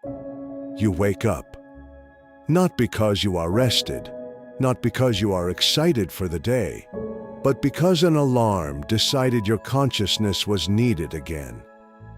You wake up. Not because you are rested, not because you are excited for the day, but because an alarm decided your consciousness was needed again.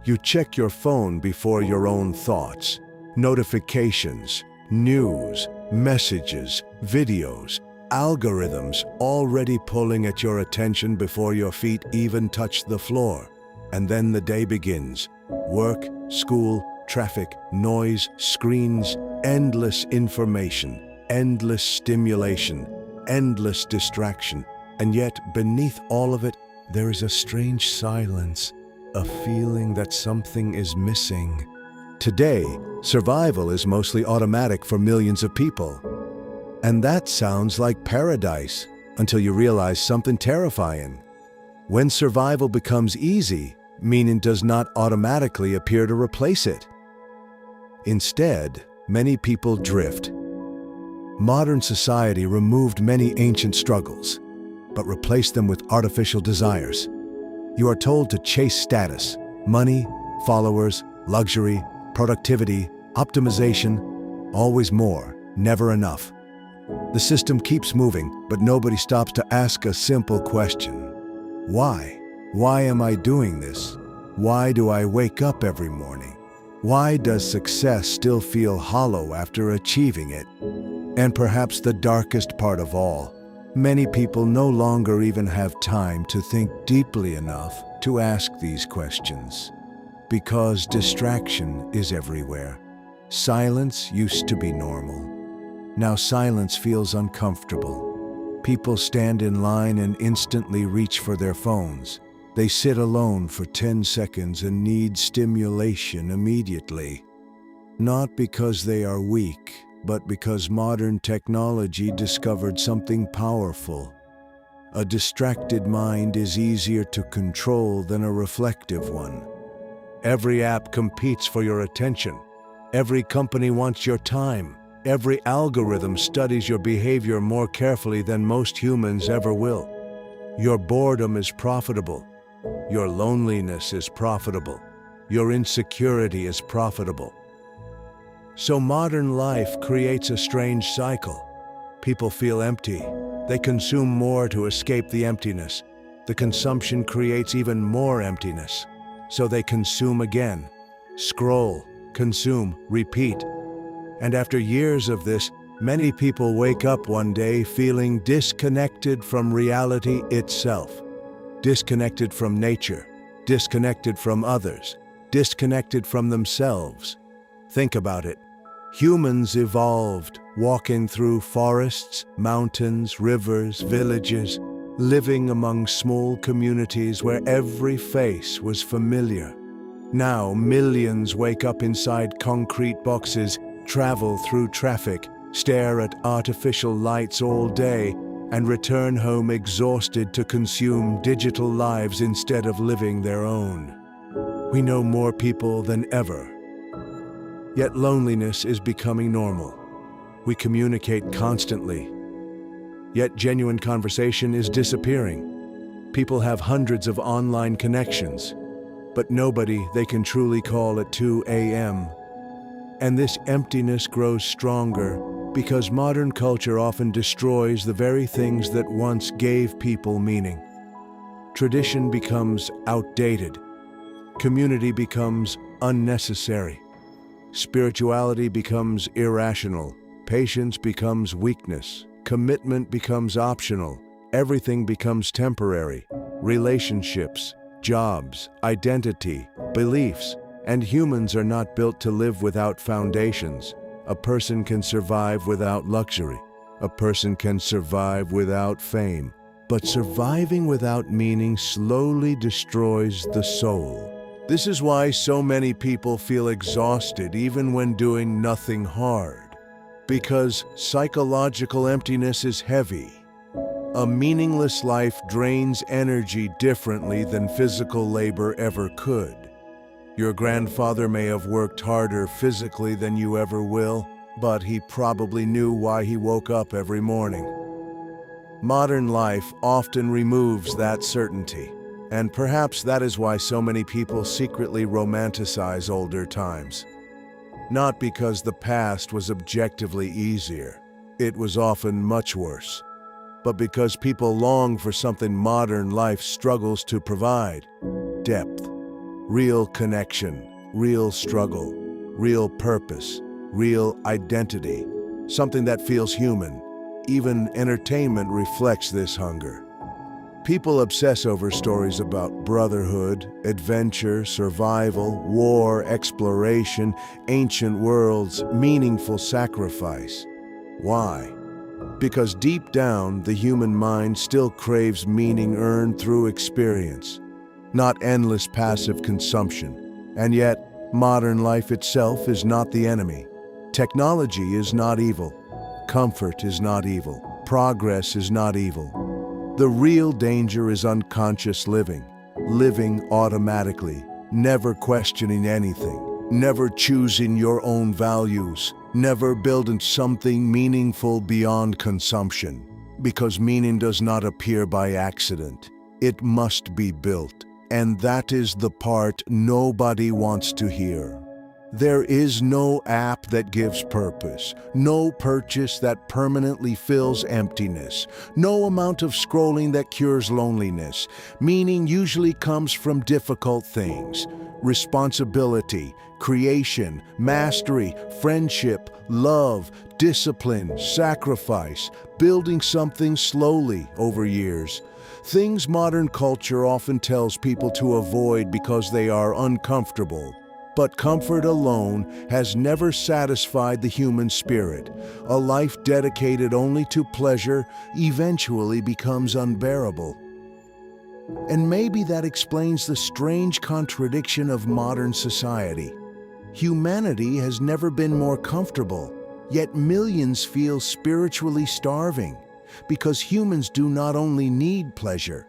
You check your phone before your own thoughts, notifications, news, messages, videos, algorithms already pulling at your attention before your feet even touch the floor. And then the day begins. Work, school, traffic, noise, screens, endless information, endless stimulation, endless distraction. And yet, beneath all of it, there is a strange silence, a feeling that something is missing. Today, survival is mostly automatic for millions of people. And that sounds like paradise until you realize something terrifying. When survival becomes easy, meaning does not automatically appear to replace it. Instead, many people drift. Modern society removed many ancient struggles, but replaced them with artificial desires. You are told to chase status, money, followers, luxury, productivity, optimization, always more, never enough. The system keeps moving, but nobody stops to ask a simple question. Why? Why am I doing this? Why do I wake up every morning? Why does success still feel hollow after achieving it? And perhaps the darkest part of all, many people no longer even have time to think deeply enough to ask these questions. Because distraction is everywhere. Silence used to be normal. Now silence feels uncomfortable. People stand in line and instantly reach for their phones. They sit alone for 10 seconds and need stimulation immediately. Not because they are weak, but because modern technology discovered something powerful. A distracted mind is easier to control than a reflective one. Every app competes for your attention. Every company wants your time. Every algorithm studies your behavior more carefully than most humans ever will. Your boredom is profitable. Your loneliness is profitable. Your insecurity is profitable. So modern life creates a strange cycle. People feel empty. They consume more to escape the emptiness. The consumption creates even more emptiness. So they consume again. Scroll, consume, repeat. And after years of this, many people wake up one day feeling disconnected from reality itself. Disconnected from nature, disconnected from others, disconnected from themselves. Think about it. Humans evolved, walking through forests, mountains, rivers, villages, living among small communities where every face was familiar. Now millions wake up inside concrete boxes, travel through traffic, stare at artificial lights all day, and return home exhausted to consume digital lives instead of living their own. We know more people than ever. Yet loneliness is becoming normal. We communicate constantly. Yet genuine conversation is disappearing. People have hundreds of online connections, but nobody they can truly call at 2 a.m. And this emptiness grows stronger because modern culture often destroys the very things that once gave people meaning. Tradition becomes outdated. Community becomes unnecessary. Spirituality becomes irrational. Patience becomes weakness. Commitment becomes optional. Everything becomes temporary. Relationships, jobs, identity, beliefs, and humans are not built to live without foundations. A person can survive without luxury. A person can survive without fame. But surviving without meaning slowly destroys the soul. This is why so many people feel exhausted even when doing nothing hard. Because psychological emptiness is heavy. A meaningless life drains energy differently than physical labor ever could. Your grandfather may have worked harder physically than you ever will, but he probably knew why he woke up every morning. Modern life often removes that certainty, and perhaps that is why so many people secretly romanticize older times. Not because the past was objectively easier. It was often much worse. But because people long for something modern life struggles to provide. Depth, real connection, real struggle, real purpose, real identity. Something that feels human. Even entertainment reflects this hunger. People obsess over stories about brotherhood, adventure, survival, war, exploration, ancient worlds, meaningful sacrifice. Why? Because deep down, the human mind still craves meaning earned through experience, not endless passive consumption. And yet, modern life itself is not the enemy. Technology is not evil. Comfort is not evil. Progress is not evil. The real danger is unconscious living, living automatically, never questioning anything, never choosing your own values, never building something meaningful beyond consumption. Because meaning does not appear by accident. It must be built. And that is the part nobody wants to hear. There is no app that gives purpose, no purchase that permanently fills emptiness, no amount of scrolling that cures loneliness. Meaning usually comes from difficult things: responsibility, creation, mastery, friendship, love, discipline, sacrifice, building something slowly over years. Things modern culture often tells people to avoid because they are uncomfortable. But comfort alone has never satisfied the human spirit. A life dedicated only to pleasure eventually becomes unbearable. And maybe that explains the strange contradiction of modern society. Humanity has never been more comfortable, yet millions feel spiritually starving, because humans do not only need pleasure,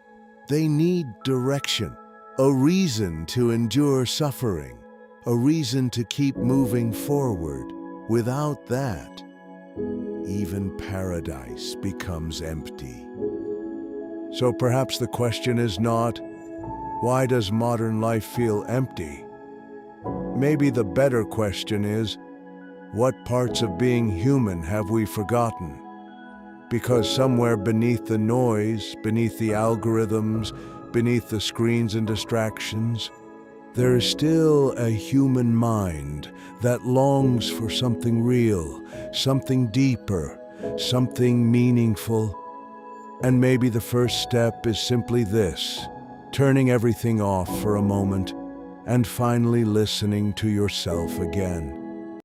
they need direction, a reason to endure suffering, a reason to keep moving forward. Without that, even paradise becomes empty. So perhaps the question is not, why does modern life feel empty? Maybe the better question is, what parts of being human have we forgotten? Because somewhere beneath the noise, beneath the algorithms, beneath the screens and distractions, there is still a human mind that longs for something real, something deeper, something meaningful. And maybe the first step is simply this: turning everything off for a moment and finally listening to yourself again.